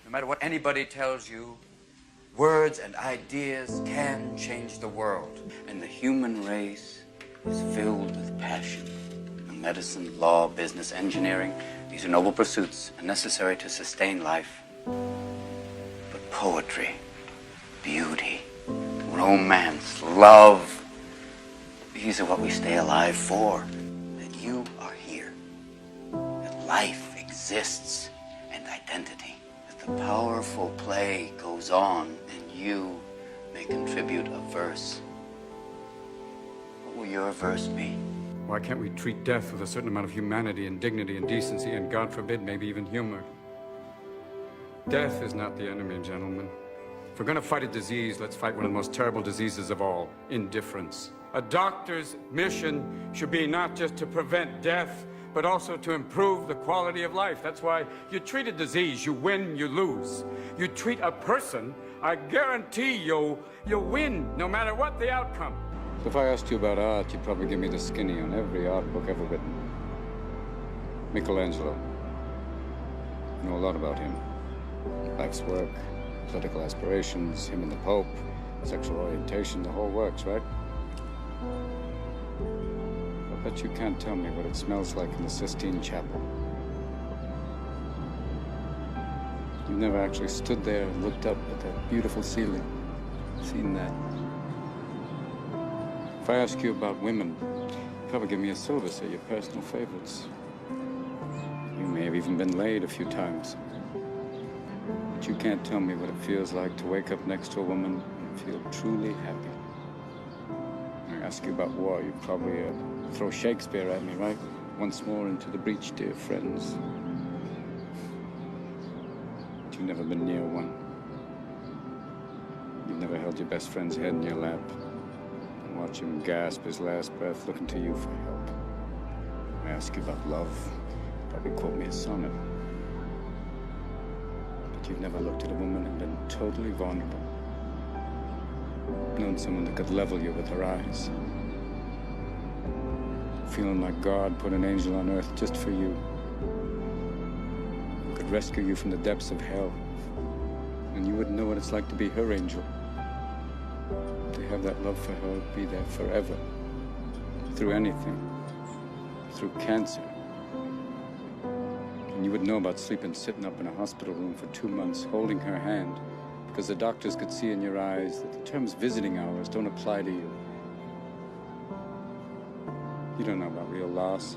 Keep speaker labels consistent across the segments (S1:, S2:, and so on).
S1: No matter what anybody tells you, words and ideas can change the world. And the human race is filled with passion. And medicine, law, business, engineering, these are noble pursuits and necessary to sustain life. But poetry, beauty, romance, love, these are what we stay alive for. That you are here. That life exists and identity. That the powerful play goes on and you may contribute a verse. What will your verse be?
S2: Why can't we treat death with a certain amount of humanity and dignity and decency and, God forbid, maybe even humor? Death is not the enemy, gentlemen. If we're going to fight a disease, let's fight one of the most terrible diseases of all, indifference. A doctor's mission should be not just to prevent death, but also to improve the quality of life. That's why you treat a disease, you win, you lose. You treat a person, I guarantee you'll win, no matter what the outcome. So if I asked you about art, you'd probably give me the skinny on every art book ever written. Michelangelo. I know a lot about him. Life's work, political aspirations, him and the Pope, sexual orientation, the whole works, right? I bet you can't tell me what it smells like in the Sistine Chapel. You've never actually stood there and looked up at that beautiful ceiling, seen that. If I ask you about women, you'd probably give me a syllabus of your personal favorites. You may have even been laid a few times. But you can't tell me what it feels like to wake up next to a woman and feel truly happy. I ask you about war, you'd probably throw Shakespeare at me, right? Once more into the breach, dear friends. But you've never been near one. You've never held your best friend's head in your lap and watch him gasp his last breath looking to you for help. I ask you about love, you'd probably quote me a sonnet. But you've never looked at a woman and been totally vulnerable. Known someone that could level you with her eyes. Feeling like God put an angel on earth just for you. Who could rescue you from the depths of hell. And you wouldn't know what it's like to be her angel. To have that love for her be there forever. Through anything. Through cancer. And you would know about sleeping sitting up in a hospital room for 2 months, holding her hand, because the doctors could see in your eyes that the terms visiting hours don't apply to you. You don't know about real loss,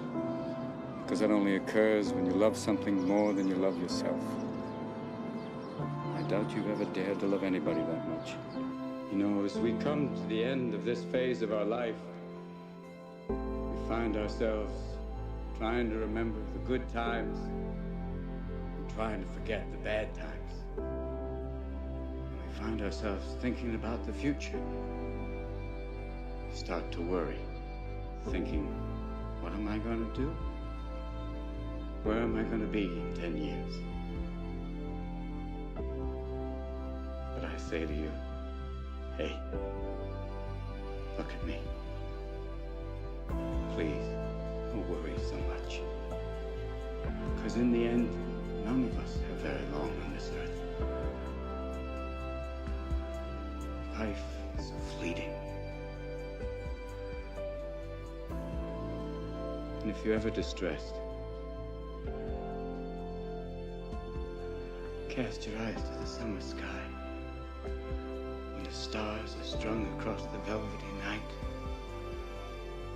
S2: because that only occurs when you love something more than you love yourself. I doubt you've ever dared to love anybody that much. You know, as we come to the end of this phase of our life, we find ourselves trying to remember the good times and trying to forget the bad times. We find ourselves thinking about the future. We start to worry, thinking, what am I going to do? Where am I going to be in 10 years? But I say to you, hey, look at me. Please, don't worry so much. Because in the end, none of us have very long on this earth. Life is fleeting. And if you're ever distressed, cast your eyes to the summer sky, when the stars are strung across the velvety night,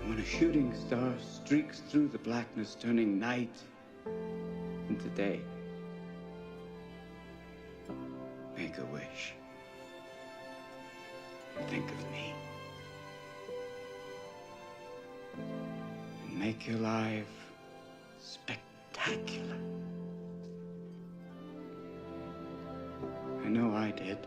S2: and when a shooting star streaks through the blackness, turning night into day. Make a wish. And think of me. And make your life spectacular. I know I did.